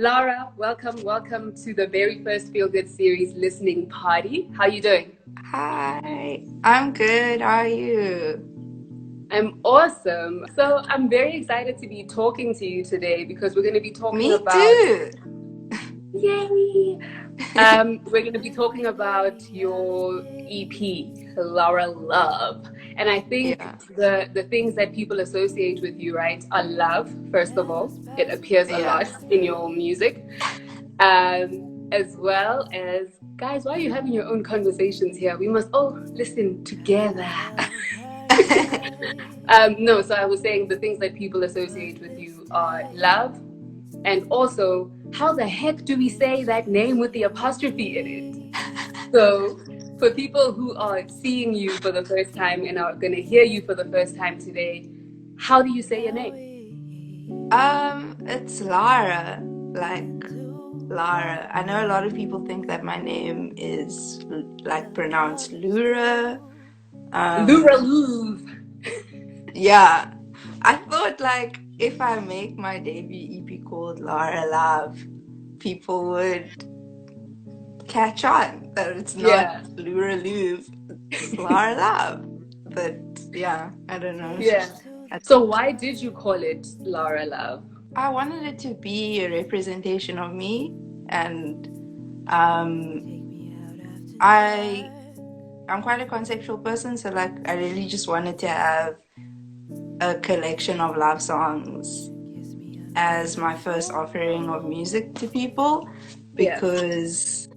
Luh'ra, welcome to the very first Feel Good series listening party. How you doing? Hi, I'm good. How are you? I'm awesome. So I'm very excited to be talking to you today because we're going to be talking Me about, too. yay! We're going to be talking about your EP, Laura Love. And I think Yeah, the things that people associate with you, right, are love, first of all. It appears a yeah. lot in your music. As well as, guys, why are you having your own conversations here? We must all listen together. No, so I was saying the things that people associate with you are love, and also how the heck do we say that name with the apostrophe in it? So, for people who are seeing you for the first time and are going to hear you for the first time today, how do you say your name? It's Lara, like Lara. I know a lot of people think that my name is like pronounced Luh'ra. Luh'ra Um, Luv. yeah, I thought like if I make my debut EP called Lara Love, people would catch on that it's not Yeah. Luh'ra Luv, it's Lara Love. But yeah, I don't know. Yeah. So why did you call it Laura Love? I wanted it to be a representation of me, and I I'm quite a conceptual person, so like I really just wanted to have a collection of love songs as my first offering of music to people, Yeah. because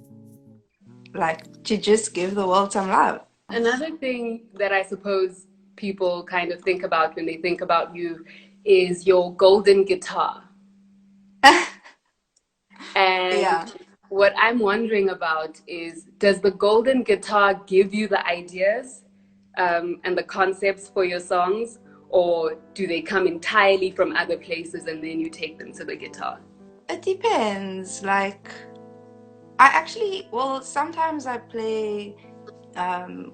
like to just give the world some love. Another thing that I suppose people kind of think about when they think about you is your golden guitar. And Yeah. what I'm wondering about is, does the golden guitar give you the ideas and the concepts for your songs, or do they come entirely from other places and then you take them to the guitar? It depends. Like I actually, well, sometimes I play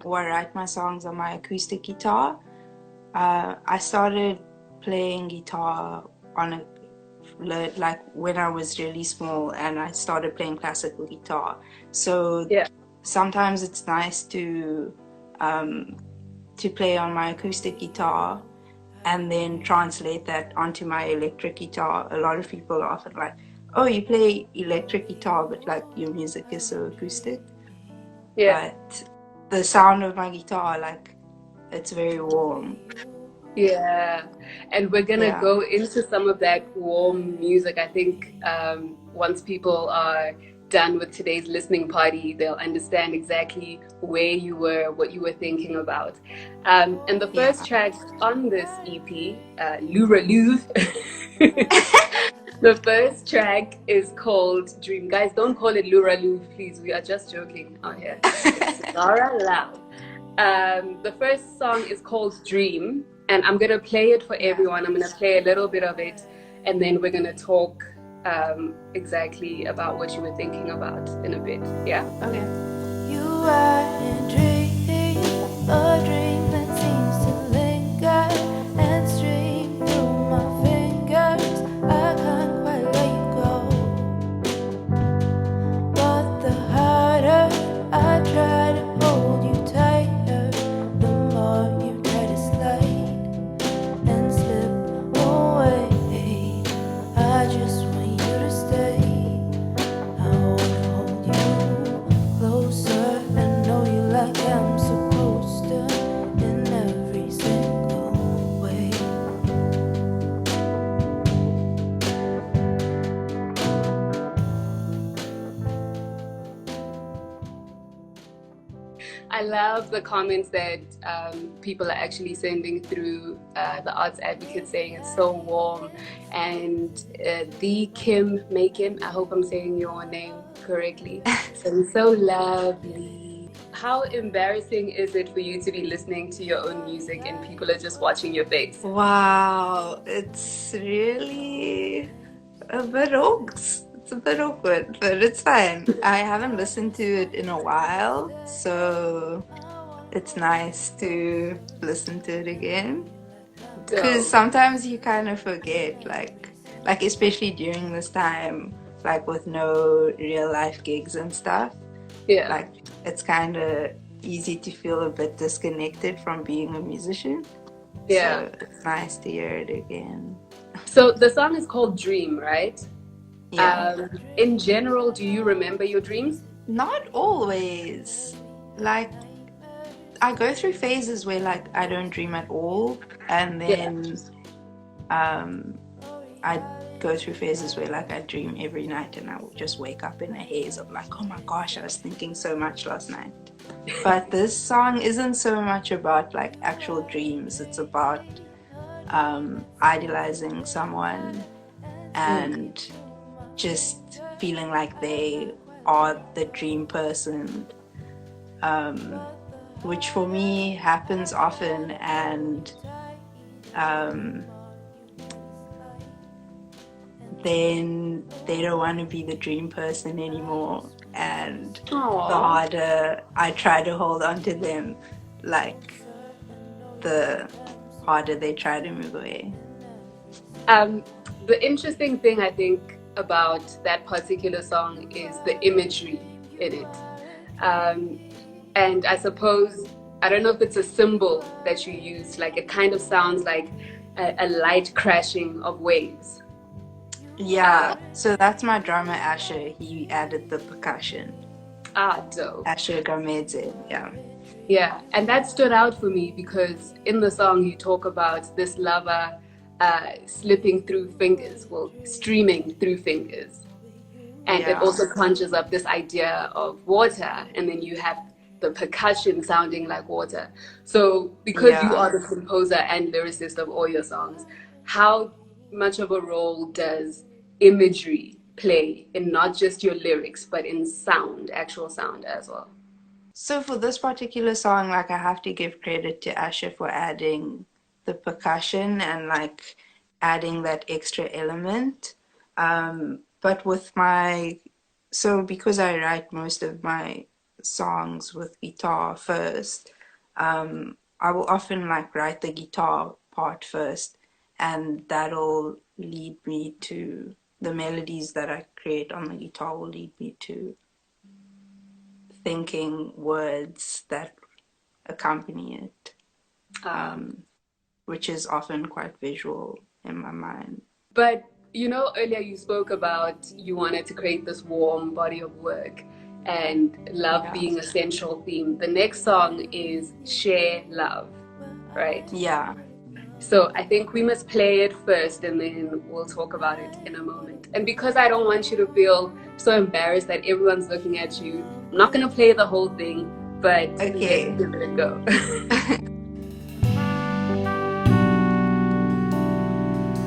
or I write my songs on my acoustic guitar. I started playing guitar on a like when I was really small, and I started playing classical guitar. So Yeah. sometimes it's nice um, to play on my acoustic guitar and then translate that onto my electric guitar. A lot of people are often like, "Oh, you play electric guitar, but like your music is so acoustic." Yeah. But the sound of my guitar, like, it's very warm. Yeah, and we're gonna Yeah. go into some of that warm music. I think once people are done with today's listening party, they'll understand exactly where you were, what you were thinking about. And the first Yeah. track on this EP, Luh'ra Luv, the first track is called Dream. Guys, don't call it Luh'ra Luv, please. We are just joking out here. It's Laura Love. The first song is called Dream, and I'm gonna play it for Yeah. everyone. I'm gonna play a little bit of it, and then we're gonna talk exactly about what you were thinking about in a bit. Yeah? Okay. You are a dream, a dream that seems to linger and stream through my fingers. I can't quite let you go, but the harder I try to hold you tighter, the more you try to slide and slip away. I just want you to stay. I wanna hold you closer. I know you like I'm supposed to in every single way. I love the comments that people are actually sending through the Arts Advocate saying it's so warm. And the Kim Macon, I hope I'm saying your name correctly, saying so lovely. How embarrassing is it for you to be listening to your own music and people are just watching your face? Wow. It's really a bit awkward. It's a bit awkward, but it's fine. I haven't listened to it in a while, so it's nice to listen to it again. Because Dope. sometimes you kind of forget, like especially during this time. like with no real life gigs and stuff. Yeah. Like it's kind of easy to feel a bit disconnected from being a musician. Yeah. So it's nice to hear it again. So the song is called Dream, right? Yeah. In general, do you remember your dreams? Not always. Like I go through phases where like I don't dream at all, and Yeah. then I go through phases where like I dream every night and I will just wake up in a haze of like, oh my gosh, I was thinking so much last night. But this song isn't so much about like actual dreams. It's about idolizing someone and just feeling like they are the dream person, which for me happens often, and then they don't want to be the dream person anymore, and the harder I try to hold on to them, like the harder they try to move away. The interesting thing I think about that particular song is the imagery in it. And I suppose, I don't know if it's a symbol that you use, like it kind of sounds like a light crashing of waves. Yeah, so that's my drummer Asher. He added the percussion. Dope. Asher Gamedze, yeah. Yeah, and that stood out for me because in the song you talk about this lover slipping through fingers, well, streaming through fingers. And it also conjures up this idea of water, and then you have the percussion sounding like water. So because you are the composer and lyricist of all your songs, how much of a role does imagery play in not just your lyrics, but in sound, actual sound as well? So for this particular song, like I have to give credit to Asher for adding the percussion and like adding that extra element. But with because I write most of my songs with guitar first, I will often like write the guitar part first, and that'll lead me to the melodies that I create on the guitar will lead me to thinking words that accompany it, which is often quite visual in my mind. But you know, earlier you spoke about you wanted to create this warm body of work and love being a central theme. The next song is Share Love, right? Yeah. So I think we must play it first and then we'll talk about it in a moment. And because I don't want you to feel so embarrassed that everyone's looking at you, I'm not going to play the whole thing, but let's give it a go.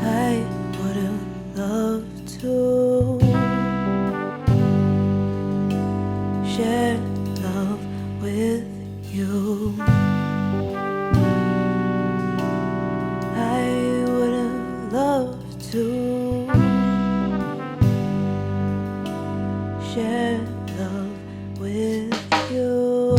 I would love to share love with you. I would love to share love with you.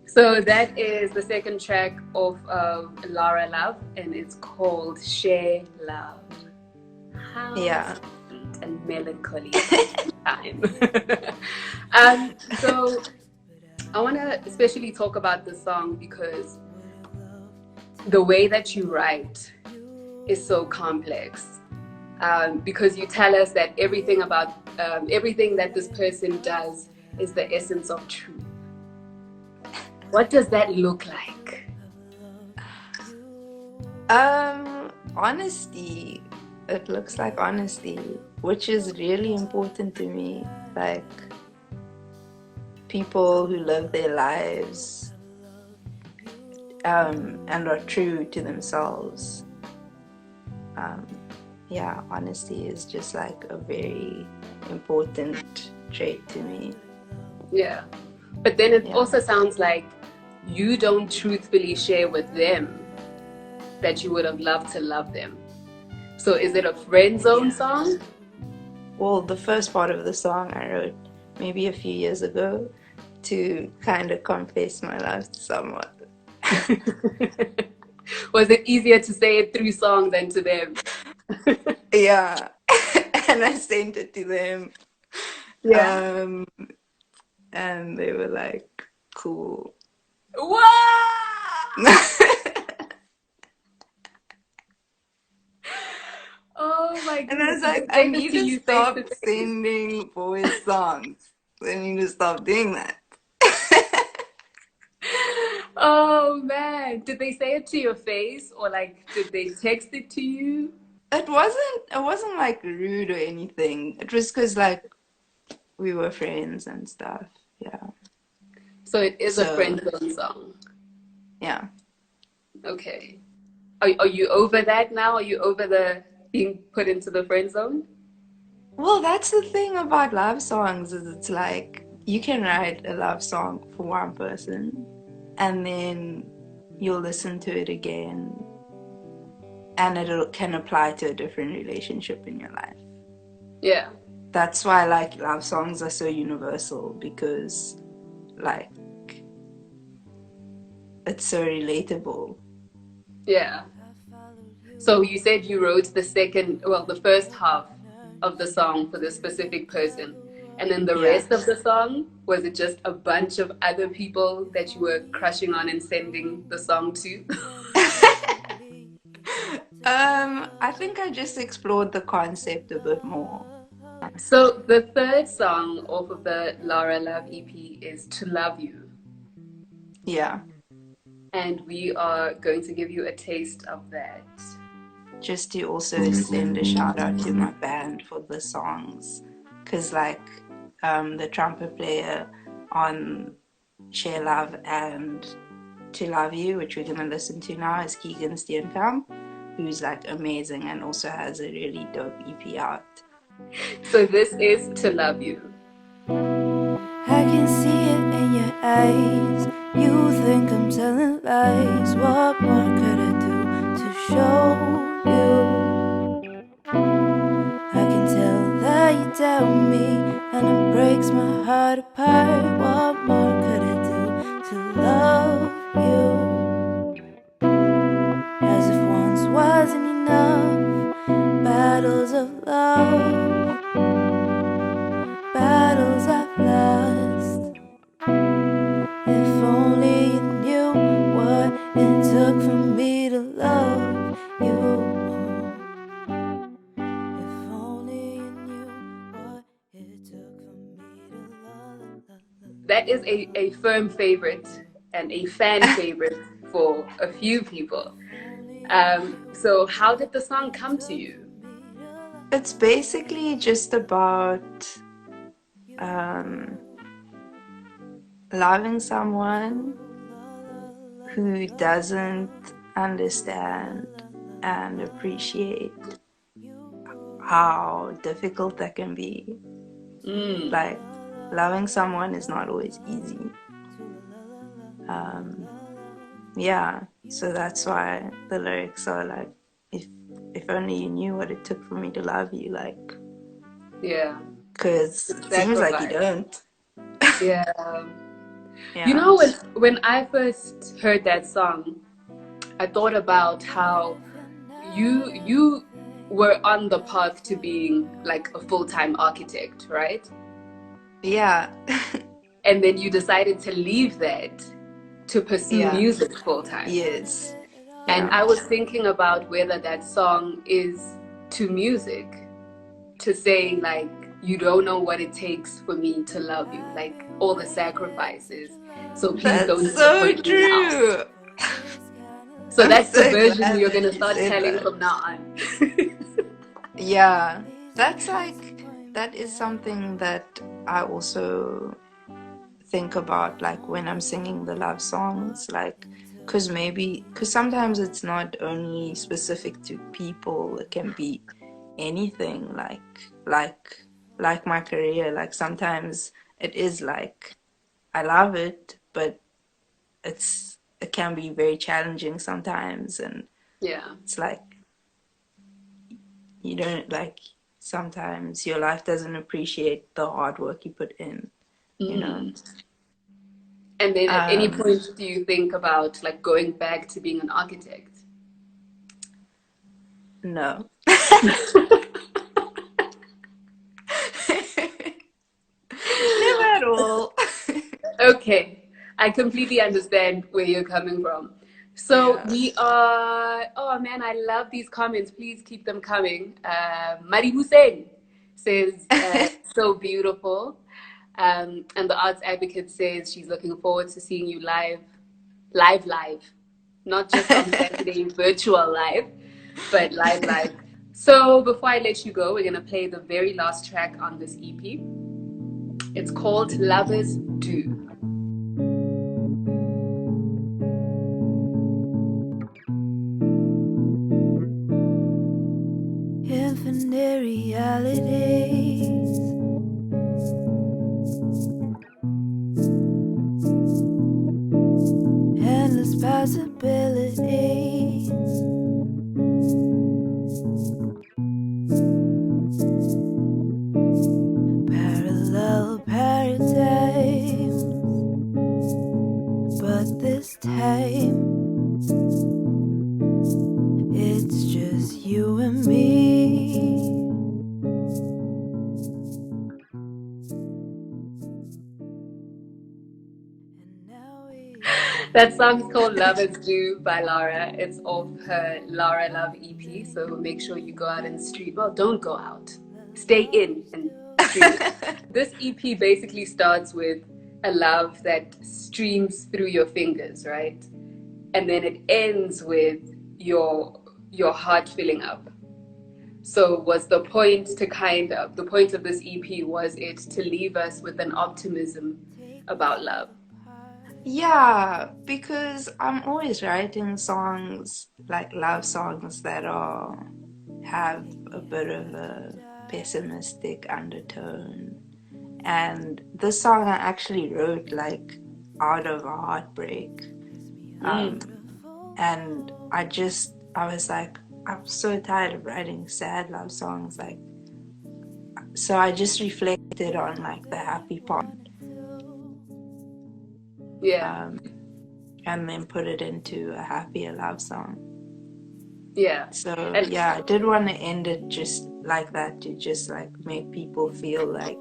So that is the second track of Luh'ra Love, and it's called Share Love. How sweet and melancholy time. So I want to especially talk about this song because the way that you write is so complex. Because you tell us that everything about everything that this person does is the essence of truth. What does that look like? Honesty. It looks like honesty, which is really important to me. Like people who live their lives and are true to themselves. Honesty is just like a very important trait to me. Yeah. But then it also sounds like you don't truthfully share with them that you would have loved to love them. So is it a friend zone song? Well, the first part of the song I wrote maybe a few years ago to kind of confess my love to someone. Was it easier to say it through song than to them? Yeah. And I sent it to them. Yeah. And they were like, cool. Wow! Oh my And I goodness. was Did like, they I say this need to to you face to stop face? sending voice songs. I need to stop doing that. Oh man. Did they say it to your face or like did they text it to you? It wasn't like rude or anything. It was because like we were friends and stuff. Yeah. So it is a So friend zone song. yeah. Okay. Are you over that now? Are you over the being put into the friend zone? Well, that's the thing about love songs is it's like you can write a love song for one person and then you'll listen to it again and it can apply to a different relationship in your life. Yeah. That's why like love songs are so universal because like it's so relatable. Yeah. So you said you wrote the first half of the song for the specific person. And then the Yeah. rest of the song, was it just a bunch of other people that you were crushing on and sending the song to? I think I just explored the concept a bit more. So the third song off of the Luh'ra Love EP is To Love You. Yeah. And we are going to give you a taste of that. Just to also send a shout out to my band for the songs. Because, like, the trumpet player on Share Love and To Love You, which we're going to listen to now, is Keegan Steenkamp, who's like amazing and also has a really dope EP out. So this is To Love You. I can see it in your eyes. You think I'm telling lies. What more could I do to show you? I can tell that you doubt me, and it breaks my heart apart. What more could I do to love you? As if once wasn't enough. Battles of love, battles I've lost. If only you knew what it took for me to love you. If only you knew what it took for me to love. That is a firm favorite and a fan favorite for a few people. So how did the song come to you? It's basically just about loving someone who doesn't understand and appreciate how difficult that can be. Like, loving someone is not always easy. Yeah, so that's why the lyrics are like, if only you knew what it took for me to love you, like, Yeah. because it seems like you don't. Yeah. Yeah. You know, when I first heard that song, I thought about how you were on the path to being like a full-time architect, right? Yeah. And then you decided to leave that to pursue Yeah. music full-time. Yes. And Yeah. I was thinking about whether that song is to music, to say like, you don't know what it takes for me to love you, like all the sacrifices. So please don't That's so disappoint me now. true. So I'm that's the so version glad you're that gonna you start said telling that. from now on. Yeah. That is something that I also think about, like when I'm singing the love songs, like, because sometimes it's not only specific to people, it can be anything, like my career. Like sometimes it is like I love it, but it can be very challenging sometimes, and Yeah. it's like you don't like, sometimes your life doesn't appreciate the hard work you put in, you know. And then at any Um, point do you think about like going back to being an architect? no. Never at all. Okay, I completely understand where you're coming from. So Yeah. we are, oh man, I love these comments. Please keep them coming. Mari Hussein says, so beautiful. And the arts advocate says she's looking forward to seeing you live, not just on Saturday, virtual live, but live. So before I let you go, we're going to play the very last track on this EP. It's called Lovers Do. Infinite realities, endless possibilities. Parallel paradigms, but this time it's just you and me. That song is called Lovers Do by Lara. It's off her Lara Love EP. So make sure you go out and stream. Well, don't go out. Stay in and stream it. This EP basically starts with a love that streams through your fingers, right? And then it ends with your heart filling up. So was the point of this EP, was it to leave us with an optimism about love? Yeah, because I'm always writing songs, like love songs that have a bit of a pessimistic undertone. And this song I actually wrote like out of a heartbreak. And I was like, I'm so tired of writing sad love songs, like, so I just reflected on like the happy part, Yeah. and then put it into a happier love song. Yeah. So And yeah, I did want to end it just like that, to just like make people feel like,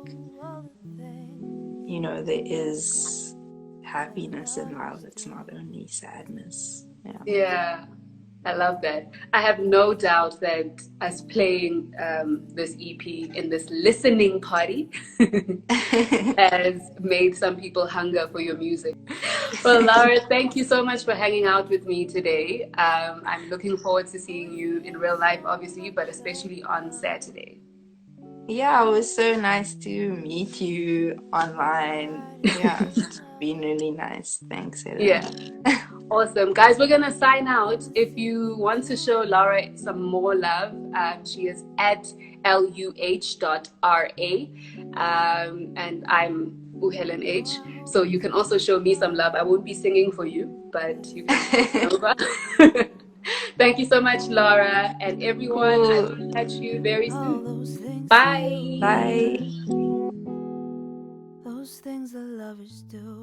you know, there is happiness in love. It's not only sadness. Yeah. yeah, I love that. I have no doubt that us playing this EP in this listening party has made some people hunger for your music. Well, Laura, thank you so much for hanging out with me today. I'm looking forward to seeing you in real life, obviously, but especially on Saturday. Yeah, it was so nice to meet you online. Yeah, it's been really nice. Thanks, Helen. Yeah. Awesome. Guys, we're going to sign out. If you want to show Laura some more love, she is at luh.ra. And I'm Helen H. So you can also show me some love. I won't be singing for you, but you can over. Thank you so much, Laura. And everyone, Cool. I will catch you very soon. Bye. Bye. Those things that lovers do.